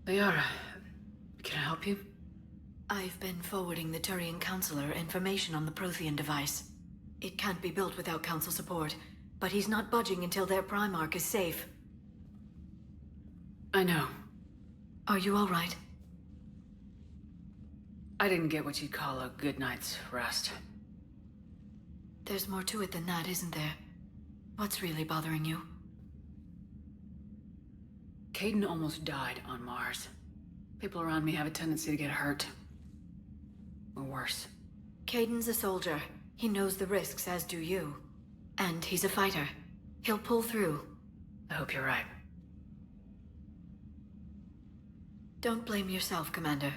Liara, can I help you? I've been forwarding the Turian Counselor information on the Prothean device. It can't be built without Council support, but he's not budging until their Primarch is safe. I know. Are you all right? I didn't get what you'd call a good night's rest. There's more to it than that, isn't there? What's really bothering you? Caden almost died on Mars. People around me have a tendency to get hurt. Or worse. Caden's a soldier. He knows the risks, as do you. And he's a fighter. He'll pull through. I hope you're right. Don't blame yourself, Commander.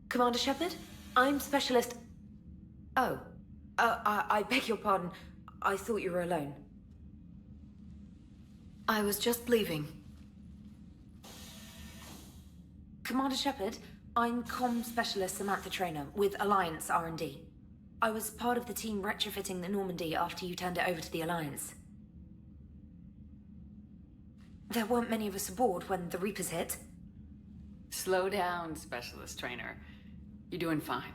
Commander Shepard? I'm Specialist... Oh. I beg your pardon. I thought you were alone. I was just leaving. Commander Shepard, I'm Comm Specialist Samantha Traynor with Alliance R&D. I was part of the team retrofitting the Normandy after you turned it over to the Alliance. There weren't many of us aboard when the Reapers hit. Slow down, Specialist Trainer. You're doing fine.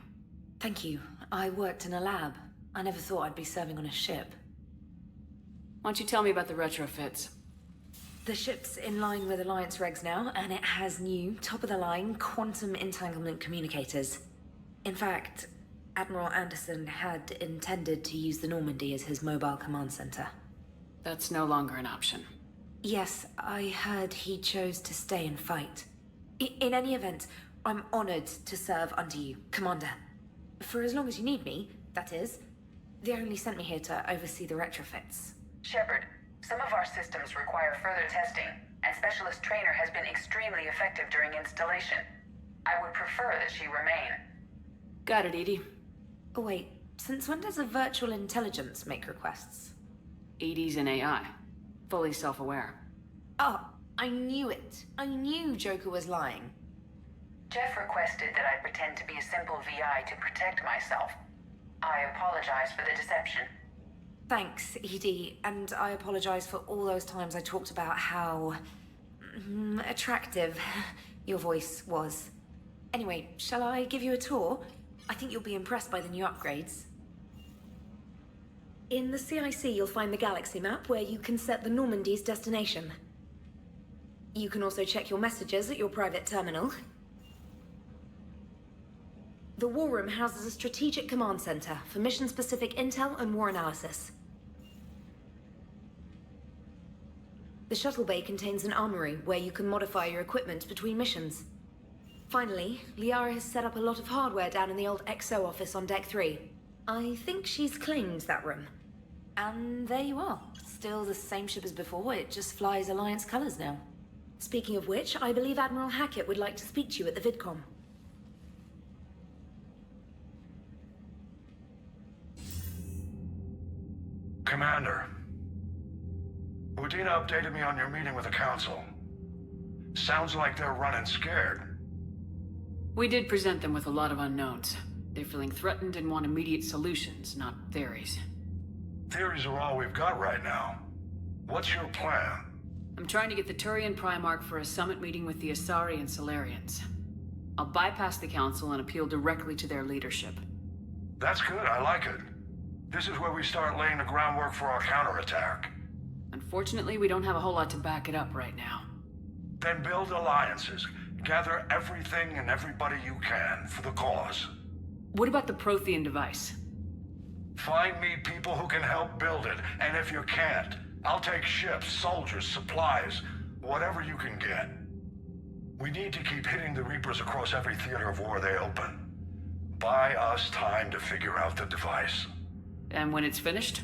Thank you. I worked in a lab. I never thought I'd be serving on a ship. Why don't you tell me about the retrofits? The ship's in line with Alliance regs now, and it has new, top-of-the-line, quantum entanglement communicators. In fact, Admiral Anderson had intended to use the Normandy as his mobile command center. That's no longer an option. Yes, I heard he chose to stay and fight. In any event, I'm honored to serve under you, Commander. For as long as you need me, that is. They only sent me here to oversee the retrofits. Shepard, some of our systems require further testing, and Specialist Trainer has been extremely effective during installation. I would prefer that she remain. Got it, Edie. Oh wait, since when does a virtual intelligence make requests? Edie's an AI. Fully self-aware. Oh, I knew it. I knew Joker was lying. Jeff requested that I pretend to be a simple VI to protect myself. I apologize for the deception. Thanks, Edie, and I apologize for all those times I talked about how... attractive your voice was. Anyway, shall I give you a tour? I think you'll be impressed by the new upgrades. In the CIC, you'll find the galaxy map where you can set the Normandy's destination. You can also check your messages at your private terminal. The War Room houses a strategic command center for mission-specific intel and war analysis. The shuttle bay contains an armory where you can modify your equipment between missions. Finally, Liara has set up a lot of hardware down in the old XO office on Deck 3. I think she's claimed that room. And there you are. Still the same ship as before, it just flies Alliance colors now. Speaking of which, I believe Admiral Hackett would like to speak to you at the VidCom. Commander, Udina updated me on your meeting with the Council. Sounds like they're running scared. We did present them with a lot of unknowns. They're feeling threatened and want immediate solutions, not theories. Theories are all we've got right now. What's your plan? I'm trying to get the Turian Primarch for a summit meeting with the Asari and Solarians. I'll bypass the Council and appeal directly to their leadership. That's good, I like it. This is where we start laying the groundwork for our counterattack. Unfortunately, we don't have a whole lot to back it up right now. Then build alliances. Gather everything and everybody you can for the cause. What about the Prothean device? Find me people who can help build it, and if you can't, I'll take ships, soldiers, supplies, whatever you can get. We need to keep hitting the Reapers across every theater of war they open. Buy us time to figure out the device. And when it's finished?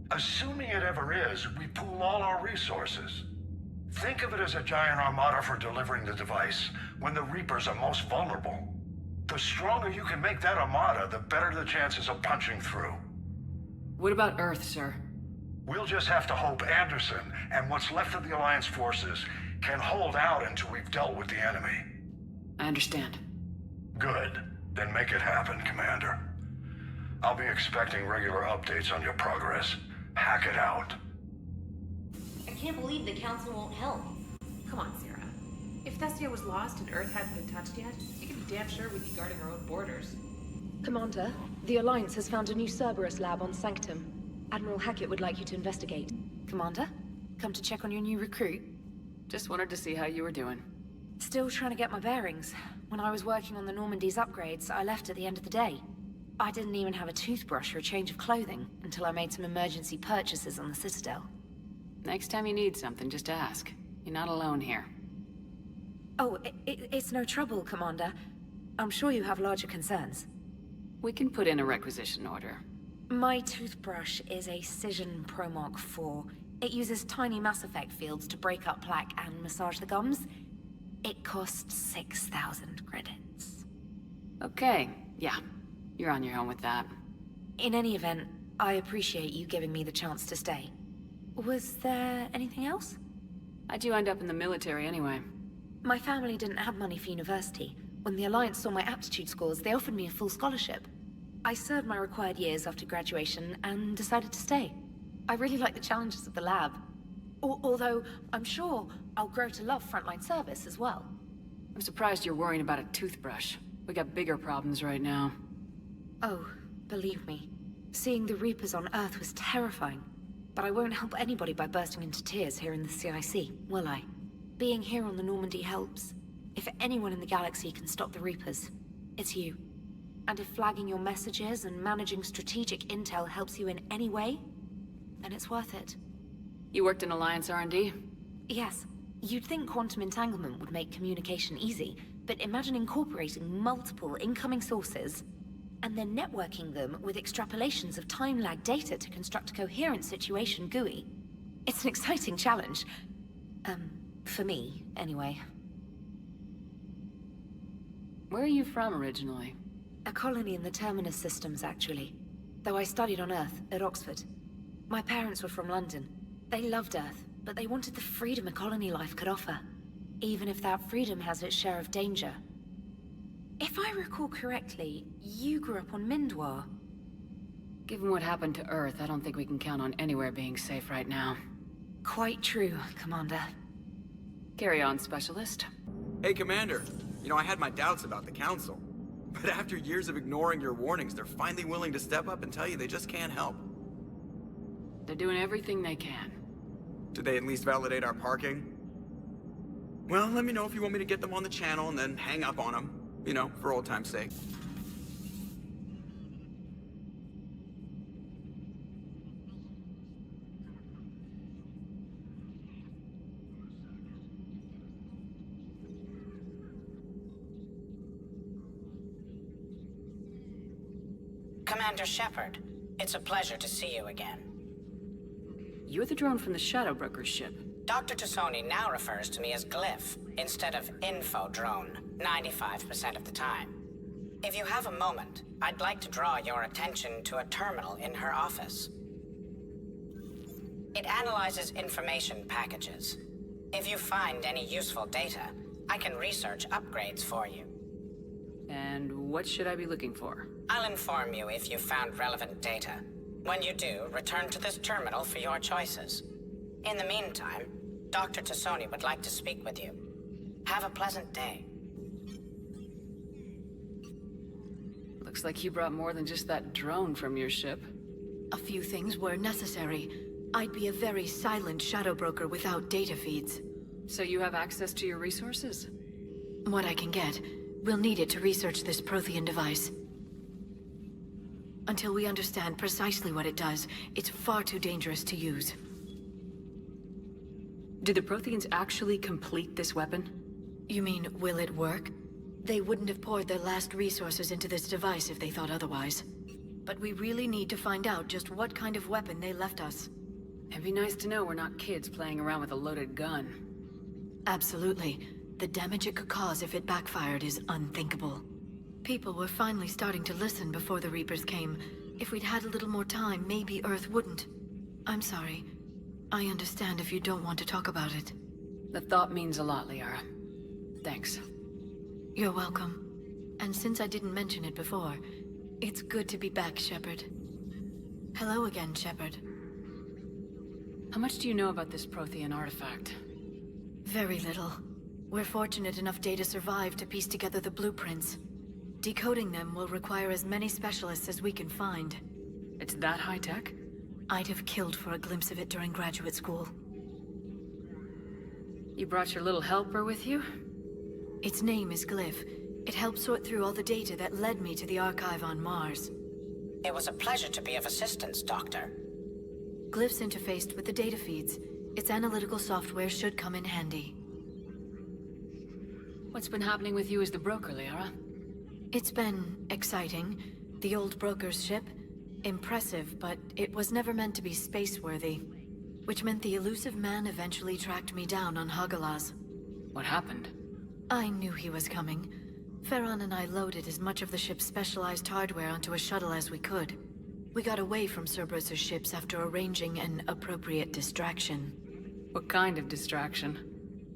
Assuming it ever is, we pool all our resources. Think of it as a giant armada for delivering the device, when the Reapers are most vulnerable. The stronger you can make that armada, the better the chances of punching through. What about Earth, sir? We'll just have to hope Anderson, and what's left of the Alliance forces, can hold out until we've dealt with the enemy. I understand. Good. Then make it happen, Commander. I'll be expecting regular updates on your progress. Hack it out. I can't believe the Council won't help. Come on, Sarah. If Thessia was lost and Earth hadn't been touched yet, you can be damn sure we'd be guarding our own borders. Commander, the Alliance has found a new Cerberus lab on Sanctum. Admiral Hackett would like you to investigate. Commander, come to check on your new recruit. Just wanted to see how you were doing. Still trying to get my bearings. When I was working on the Normandy's upgrades, I left at the end of the day. I didn't even have a toothbrush or a change of clothing until I made some emergency purchases on the Citadel. Next time you need something, just ask. You're not alone here. Oh, it's no trouble, Commander. I'm sure you have larger concerns. We can put in a requisition order. My toothbrush is a Cision Pro Mark IV. It uses tiny Mass Effect fields to break up plaque and massage the gums. It costs 6,000 credits. Okay, yeah. You're on your own with that. In any event, I appreciate you giving me the chance to stay. Was there anything else? How'd you end up in the military anyway? My family didn't have money for university. When the Alliance saw my aptitude scores, they offered me a full scholarship. I served my required years after graduation and decided to stay. I really like the challenges of the lab. Although, I'm sure I'll grow to love frontline service as well. I'm surprised you're worrying about a toothbrush. We got bigger problems right now. Oh, believe me. Seeing the Reapers on Earth was terrifying. But I won't help anybody by bursting into tears here in the CIC, will I? Being here on the Normandy helps. If anyone in the galaxy can stop the Reapers, it's you. And if flagging your messages and managing strategic intel helps you in any way, then it's worth it. You worked in Alliance R&D? Yes. You'd think quantum entanglement would make communication easy, but imagine incorporating multiple incoming sources and then networking them with extrapolations of time-lag data to construct a coherent situation GUI. It's an exciting challenge. For me, anyway. Where are you from originally? A colony in the Terminus systems, actually. Though I studied on Earth, at Oxford. My parents were from London. They loved Earth, but they wanted the freedom a colony life could offer. Even if that freedom has its share of danger. If I recall correctly, you grew up on Mindwar. Given what happened to Earth, I don't think we can count on anywhere being safe right now. Quite true, Commander. Carry on, Specialist. Hey, Commander. You know, I had my doubts about the Council. But after years of ignoring your warnings, they're finally willing to step up and tell you they just can't help. They're doing everything they can. Did they at least validate our parking? Well, let me know if you want me to get them on the channel and then hang up on them. You know, for old time's sake. Commander Shepard, it's a pleasure to see you again. You're the drone from the Shadow Broker's ship. Dr. Tassoni now refers to me as Glyph, instead of Info Drone, 95% of the time. If you have a moment, I'd like to draw your attention to a terminal in her office. It analyzes information packages. If you find any useful data, I can research upgrades for you. And what should I be looking for? I'll inform you if you've found relevant data. When you do, return to this terminal for your choices. In the meantime, Dr. Tassoni would like to speak with you. Have a pleasant day. Looks like you brought more than just that drone from your ship. A few things were necessary. I'd be a very silent shadow broker without data feeds. So you have access to your resources? What I can get. We'll need it to research this Prothean device. Until we understand precisely what it does, it's far too dangerous to use. Did the Protheans actually complete this weapon? You mean, will it work? They wouldn't have poured their last resources into this device if they thought otherwise. But we really need to find out just what kind of weapon they left us. It'd be nice to know we're not kids playing around with a loaded gun. Absolutely. The damage it could cause if it backfired is unthinkable. People were finally starting to listen before the Reapers came. If we'd had a little more time, maybe Earth wouldn't. I'm sorry. I understand if you don't want to talk about it. The thought means a lot, Liara. Thanks. You're welcome. And since I didn't mention it before, it's good to be back, Shepard. Hello again, Shepard. How much do you know about this Prothean artifact? Very little. We're fortunate enough Data survived to piece together the blueprints. Decoding them will require as many specialists as we can find. It's that high-tech? I'd have killed for a glimpse of it during graduate school. You brought your little helper with you? Its name is Glyph. It helped sort through all the data that led me to the archive on Mars. It was a pleasure to be of assistance, Doctor. Glyph's interfaced with the data feeds. Its analytical software should come in handy. What's been happening with you as the broker, Liara? It's been exciting. The old broker's ship? Impressive, but it was never meant to be space-worthy. Which meant the elusive man eventually tracked me down on Hagalaz. What happened? I knew he was coming. Farron and I loaded as much of the ship's specialized hardware onto a shuttle as we could. We got away from Cerberus's ships after arranging an appropriate distraction. What kind of distraction?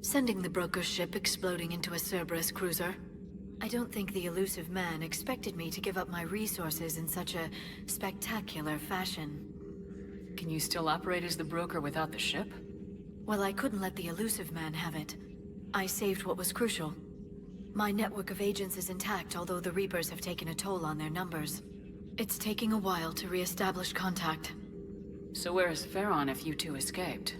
Sending the broker's ship exploding into a Cerberus cruiser. I don't think the elusive man expected me to give up my resources in such a spectacular fashion. Can you still operate as the broker without the ship? Well, I couldn't let the elusive man have it. I saved what was crucial. My network of agents is intact, although the Reapers have taken a toll on their numbers. It's taking a while to re-establish contact. So where is Farron if you two escaped?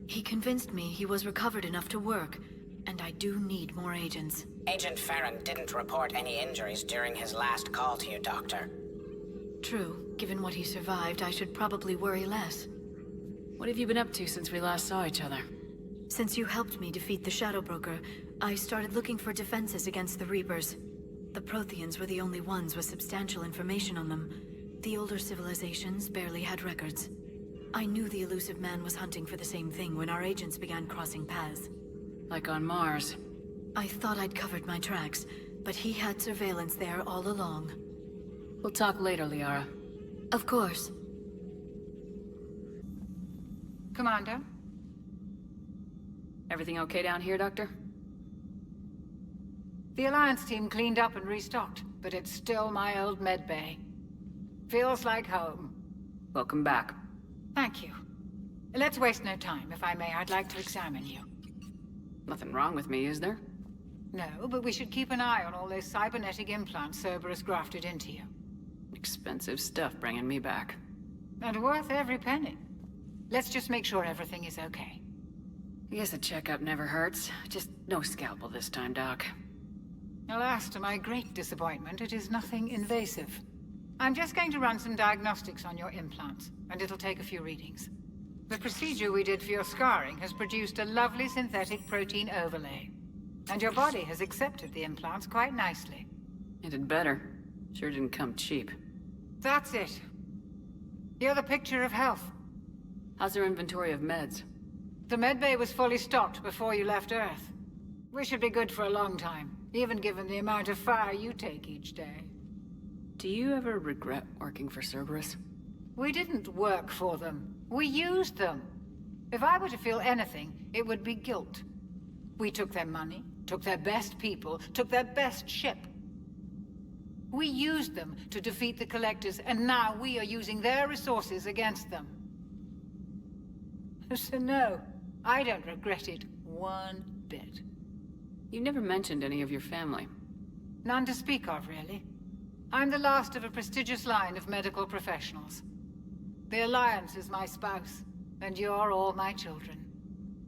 He convinced me he was recovered enough to work, and I do need more agents. Agent Farron didn't report any injuries during his last call to you, Doctor. True. Given what he survived, I should probably worry less. What have you been up to since we last saw each other? Since you helped me defeat the Shadow Broker, I started looking for defenses against the Reapers. The Protheans were the only ones with substantial information on them. The older civilizations barely had records. I knew the elusive man was hunting for the same thing when our agents began crossing paths. Like on Mars. I thought I'd covered my tracks, but he had surveillance there all along. We'll talk later, Liara. Of course. Commander? Everything okay down here, Doctor? The Alliance team cleaned up and restocked, but it's still my old medbay. Feels like home. Welcome back. Thank you. Let's waste no time. If I may, I'd like to examine you. Nothing wrong with me, is there? No, but we should keep an eye on all those cybernetic implants Cerberus grafted into you. Expensive stuff bringing me back. And worth every penny. Let's just make sure everything is okay. I guess a checkup never hurts. Just no scalpel this time, Doc. Alas, to my great disappointment, it is nothing invasive. I'm just going to run some diagnostics on your implants, and it'll take a few readings. The procedure we did for your scarring has produced a lovely synthetic protein overlay. And your body has accepted the implants quite nicely. It did better. Sure didn't come cheap. That's it. You're the picture of health. How's our inventory of meds? The medbay was fully stocked before you left Earth. We should be good for a long time, even given the amount of fire you take each day. Do you ever regret working for Cerberus? We didn't work for them. We used them. If I were to feel anything, it would be guilt. We took their money, took their best people, took their best ship. We used them to defeat the Collectors, and now we are using their resources against them. So no, I don't regret it one bit. You never mentioned any of your family. None to speak of, really. I'm the last of a prestigious line of medical professionals. The Alliance is my spouse, and you're all my children.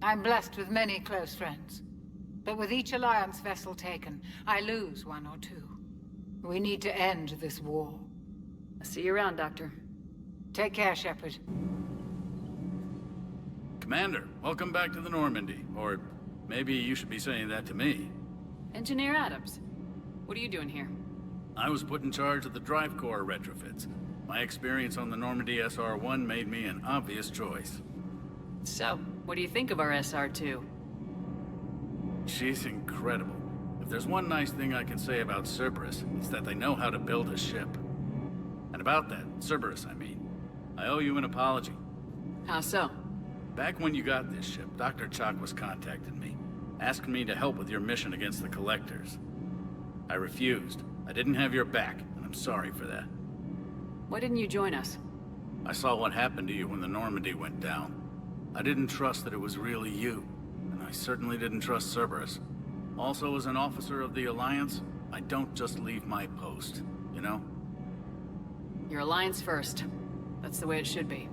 I'm blessed with many close friends. But with each Alliance vessel taken, I lose one or two. We need to end this war. I'll see you around, Doctor. Take care, Shepard. Commander, welcome back to the Normandy. Or maybe you should be saying that to me. Engineer Adams, what are you doing here? I was put in charge of the drive core retrofits. My experience on the Normandy SR-1 made me an obvious choice. So, what do you think of our SR-2? She's incredible. If there's one nice thing I can say about Cerberus, it's that they know how to build a ship. And about that, Cerberus, I mean, I owe you an apology. How so? Back when you got this ship, Dr. Chakwas contacted me, asking me to help with your mission against the Collectors. I refused. I didn't have your back, and I'm sorry for that. Why didn't you join us? I saw what happened to you when the Normandy went down. I didn't trust that it was really you, and I certainly didn't trust Cerberus. Also, as an officer of the Alliance, I don't just leave my post, you know? Your Alliance first. That's the way it should be.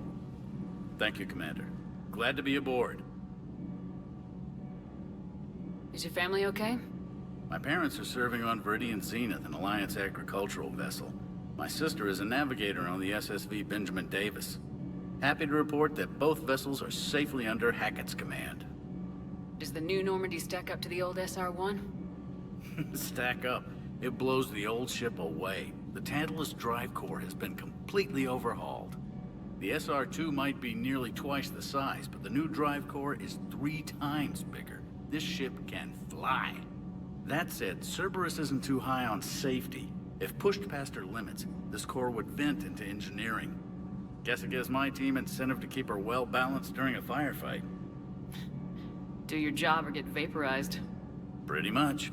Thank you, Commander. Glad to be aboard. Is your family okay? My parents are serving on Viridian Zenith, an Alliance agricultural vessel. My sister is a navigator on the SSV Benjamin Davis. Happy to report that both vessels are safely under Hackett's command. Does the new Normandy stack up to the old SR-1? Stack up. It blows the old ship away. The Tantalus drive core has been completely overhauled. The SR-2 might be nearly twice the size, but the new drive core is 3 times bigger. This ship can fly. That said, Cerberus isn't too high on safety. If pushed past her limits, this core would vent into engineering. Guess it gives my team incentive to keep her well-balanced during a firefight. Do your job or get vaporized. Pretty much.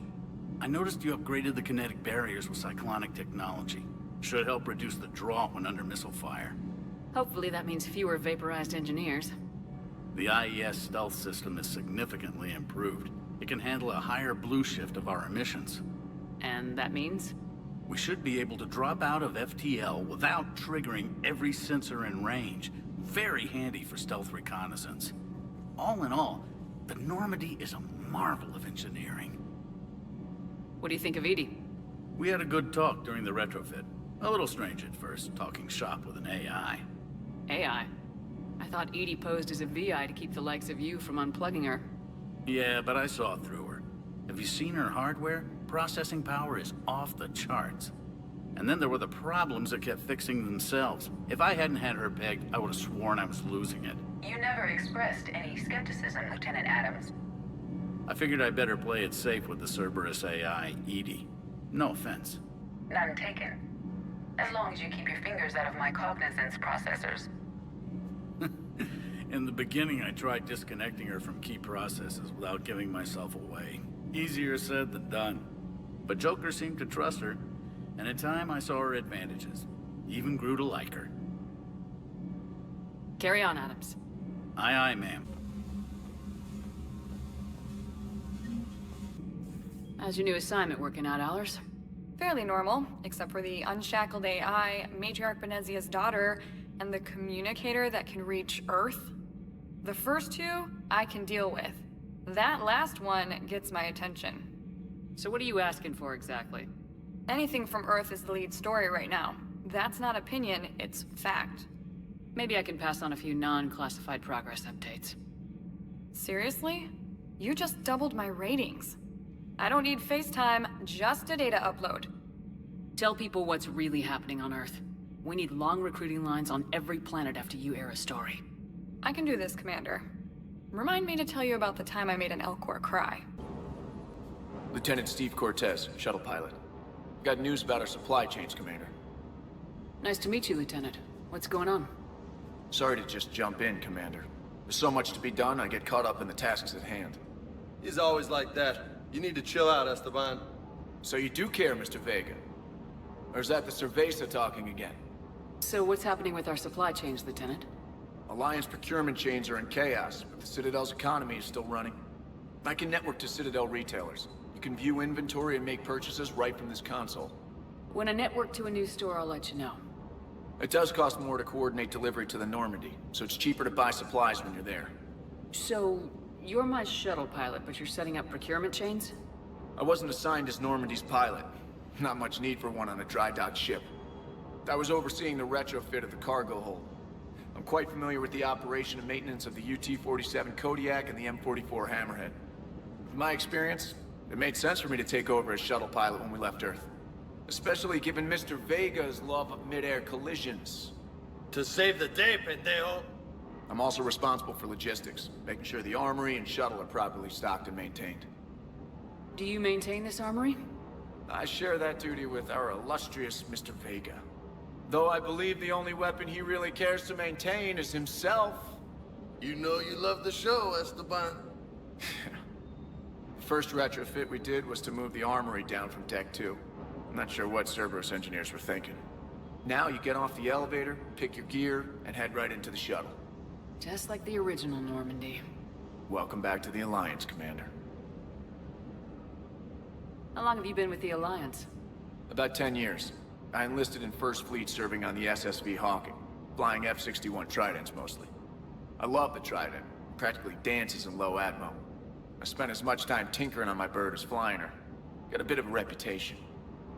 I noticed you upgraded the kinetic barriers with cyclonic technology. Should help reduce the draw when under missile fire. Hopefully that means fewer vaporized engineers. The IES stealth system is significantly improved. It can handle a higher blue shift of our emissions. And that means? We should be able to drop out of FTL without triggering every sensor in range. Very handy for stealth reconnaissance. All in all, the Normandy is a marvel of engineering. What do you think of Edie? We had a good talk during the retrofit. A little strange at first, talking shop with an AI. AI? I thought Edie posed as a VI to keep the likes of you from unplugging her. Yeah, but I saw through her. Have you seen her hardware? Processing power is off the charts. And then there were the problems that kept fixing themselves. If I hadn't had her pegged, I would have sworn I was losing it. You never expressed any skepticism, Lieutenant Adams. I figured I'd better play it safe with the Cerberus AI, Edie. No offense. None taken. As long as you keep your fingers out of my cognizance processors. In the beginning, I tried disconnecting her from key processes without giving myself away. Easier said than done. But Joker seemed to trust her, and in time I saw her advantages. Even grew to like her. Carry on, Adams. Aye, aye, ma'am. How's your new assignment working out, Allers? Fairly normal, except for the unshackled AI, Matriarch Benezia's daughter, and the communicator that can reach Earth. The first two, I can deal with. That last one gets my attention. So what are you asking for exactly? Anything from Earth is the lead story right now. That's not opinion, it's fact. Maybe I can pass on a few non-classified progress updates. Seriously? You just doubled my ratings. I don't need FaceTime, just a data upload. Tell people what's really happening on Earth. We need long recruiting lines on every planet after you air a story. I can do this, Commander. Remind me to tell you about the time I made an Elcor cry. Lieutenant Steve Cortez, shuttle pilot. Got news about our supply chains, Commander. Nice to meet you, Lieutenant. What's going on? Sorry to just jump in, Commander. There's so much to be done, I get caught up in the tasks at hand. He's always like that. You need to chill out, Esteban. So you do care, Mr. Vega? Or is that the Cerveza talking again? So what's happening with our supply chains, Lieutenant? Alliance procurement chains are in chaos, but the Citadel's economy is still running. I can network to Citadel retailers. You can view inventory and make purchases right from this console. When I network to a new store, I'll let you know. It does cost more to coordinate delivery to the Normandy, so it's cheaper to buy supplies when you're there. So, you're my shuttle pilot, but you're setting up procurement chains? I wasn't assigned as Normandy's pilot. Not much need for one on a dry dock ship. I was overseeing the retrofit of the cargo hold. I'm quite familiar with the operation and maintenance of the UT-47 Kodiak and the M44 Hammerhead. With my experience, it made sense for me to take over as shuttle pilot when we left Earth. Especially given Mr. Vega's love of mid-air collisions. To save the day, pendejo. I'm also responsible for logistics, making sure the armory and shuttle are properly stocked and maintained. Do you maintain this armory? I share that duty with our illustrious Mr. Vega. Though I believe the only weapon he really cares to maintain is himself. You know you love the show, Esteban. The first retrofit we did was to move the armory down from Deck 2. I'm not sure what Cerberus engineers were thinking. Now you get off the elevator, pick your gear, and head right into the shuttle. Just like the original Normandy. Welcome back to the Alliance, Commander. How long have you been with the Alliance? About 10 years. I enlisted in First Fleet serving on the SSV Hawking, flying F-61 Tridents mostly. I love the Trident. Practically dances in low atmo. I spent as much time tinkering on my bird as flying her. Got a bit of a reputation.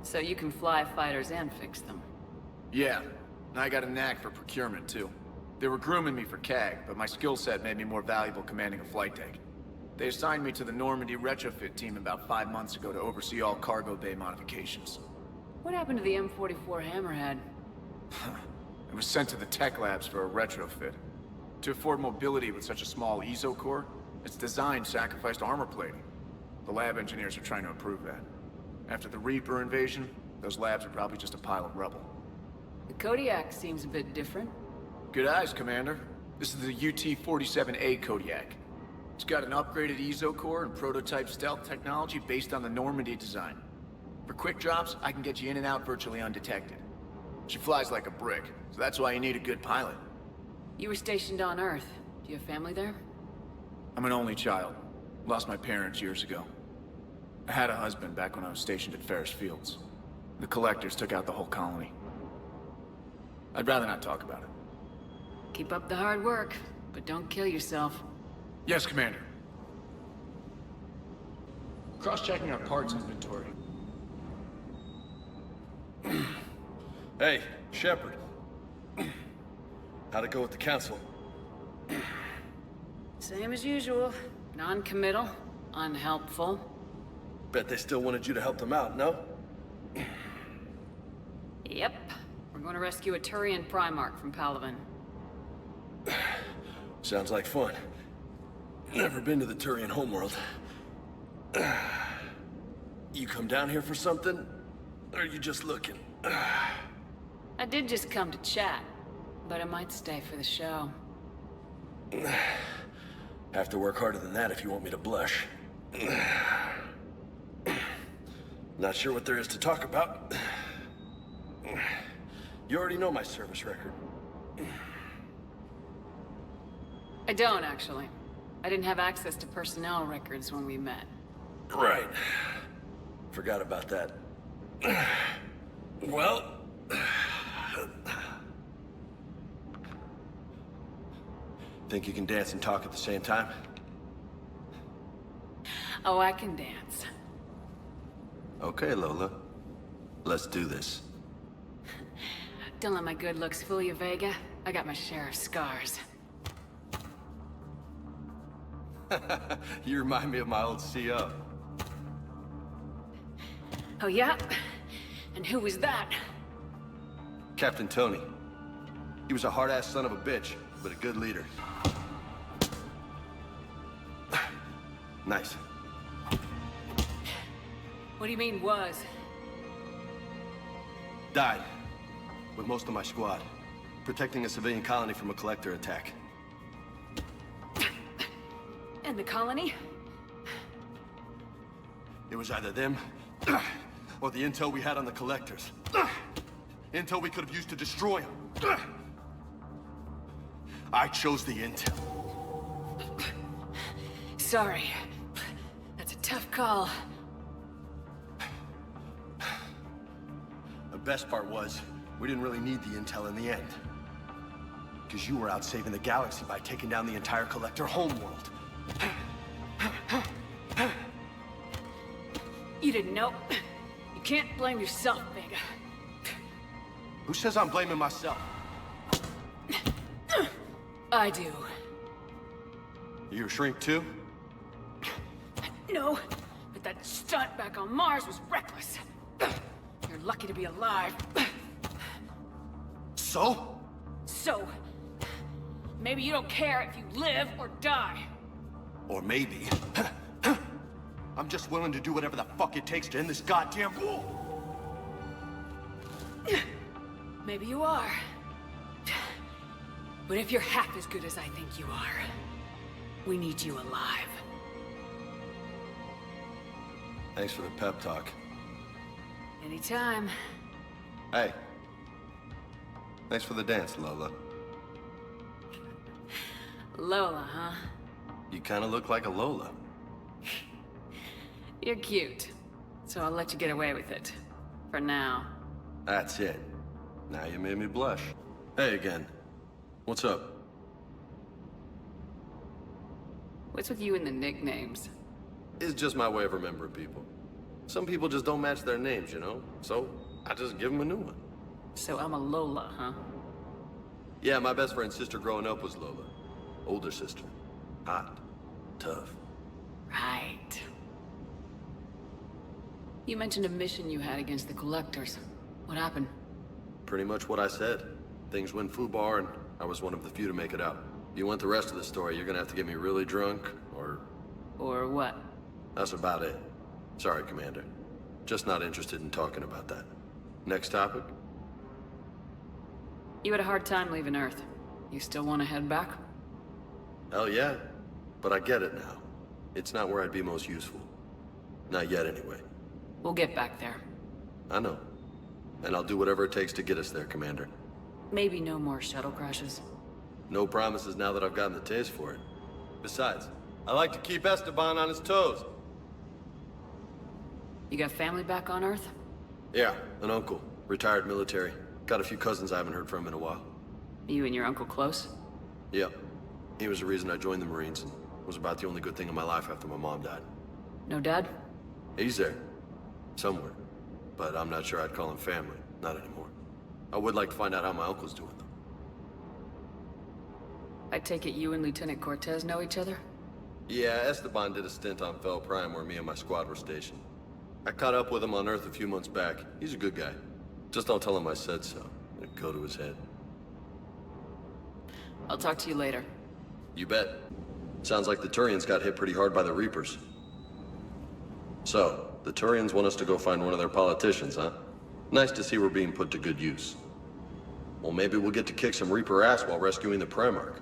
So you can fly fighters and fix them. Yeah, and I got a knack for procurement too. They were grooming me for CAG, but my skill set made me more valuable commanding a flight deck. They assigned me to the Normandy retrofit team about 5 months ago to oversee all cargo bay modifications. What happened to the M44 Hammerhead? It was sent to the tech labs for a retrofit. To afford mobility with such a small ESO core, its design sacrificed armor plating. The lab engineers are trying to improve that. After the Reaper invasion, those labs are probably just a pile of rubble. The Kodiak seems a bit different. Good eyes, Commander. This is the UT-47A Kodiak. It's got an upgraded ESO core and prototype stealth technology based on the Normandy design. For quick drops, I can get you in and out virtually undetected. She flies like a brick, so that's why you need a good pilot. You were stationed on Earth. Do you have family there? I'm an only child. Lost my parents years ago. I had a husband back when I was stationed at Ferris Fields. The Collectors took out the whole colony. I'd rather not talk about it. Keep up the hard work, but don't kill yourself. Yes, Commander. Cross-checking our parts inventory. Hey, Shepard. How'd it go with the Council? Same as usual. Non-committal, unhelpful. Bet they still wanted you to help them out, no? Yep. We're going to rescue a Turian Primarch from Palaven. Sounds like fun. Never been to the Turian homeworld. You come down here for something? Or are you just looking? I did just come to chat, but I might stay for the show. Have to work harder than that if you want me to blush. Not sure what there is to talk about. You already know my service record. I don't, actually. I didn't have access to personnel records when we met. Right. Forgot about that. Well... Think you can dance and talk at the same time? Oh, I can dance. Okay, Lola. Let's do this. Don't let my good looks fool you, Vega. I got my share of scars. You remind me of my old CO. Oh, yeah? And who was that? Captain Tony. He was a hard-ass son of a bitch, but a good leader. Nice. What do you mean, was? Died. With most of my squad. Protecting a civilian colony from a collector attack. And the colony? It was either them, or the intel we had on the collectors. Intel we could have used to destroy them. I chose the intel. Sorry. That's a tough call. The best part was, we didn't really need the intel in the end. Because you were out saving the galaxy by taking down the entire collector homeworld. You didn't know. You can't blame yourself, Vega. Who says I'm blaming myself? I do. You a shrink too? No, but that stunt back on Mars was reckless. You're lucky to be alive. So? So, maybe you don't care if you live or die. Or maybe... I'm just willing to do whatever the fuck it takes to end this goddamn war. Maybe you are. But if you're half as good as I think you are, we need you alive. Thanks for the pep talk. Anytime. Hey. Thanks for the dance, Lola. Lola, huh? You kind of look like a Lola. You're cute, so I'll let you get away with it. For now. That's it. Now you made me blush. Hey again. What's up? What's with you and the nicknames? It's just my way of remembering people. Some people just don't match their names, you know? So, I just give them a new one. So I'm a Lola, huh? Yeah, my best friend's sister growing up was Lola. Older sister. Hot. Tough. Right. You mentioned a mission you had against the Collectors. What happened? Pretty much what I said. Things went foobar, and I was one of the few to make it out. If you want the rest of the story, you're gonna have to get me really drunk, or... Or what? That's about it. Sorry, Commander. Just not interested in talking about that. Next topic? You had a hard time leaving Earth. You still want to head back? Hell yeah. But I get it now. It's not where I'd be most useful. Not yet, anyway. We'll get back there. I know. And I'll do whatever it takes to get us there, Commander. Maybe no more shuttle crashes. No promises now that I've gotten the taste for it. Besides, I like to keep Esteban on his toes. You got family back on Earth? Yeah, an uncle. Retired military. Got a few cousins I haven't heard from in a while. You and your uncle close? Yep. He was the reason I joined the Marines and was about the only good thing in my life after my mom died. No dad? He's there. Somewhere. But I'm not sure I'd call him family. Not anymore. I would like to find out how my uncle's doing, though. I take it you and Lieutenant Cortez know each other? Yeah, Esteban did a stint on Fel Prime where me and my squad were stationed. I caught up with him on Earth a few months back. He's a good guy. Just don't tell him I said so. It'd go to his head. I'll talk to you later. You bet. Sounds like the Turians got hit pretty hard by the Reapers. So, the Turians want us to go find one of their politicians, huh? Nice to see we're being put to good use. Well, maybe we'll get to kick some Reaper ass while rescuing the Primarch.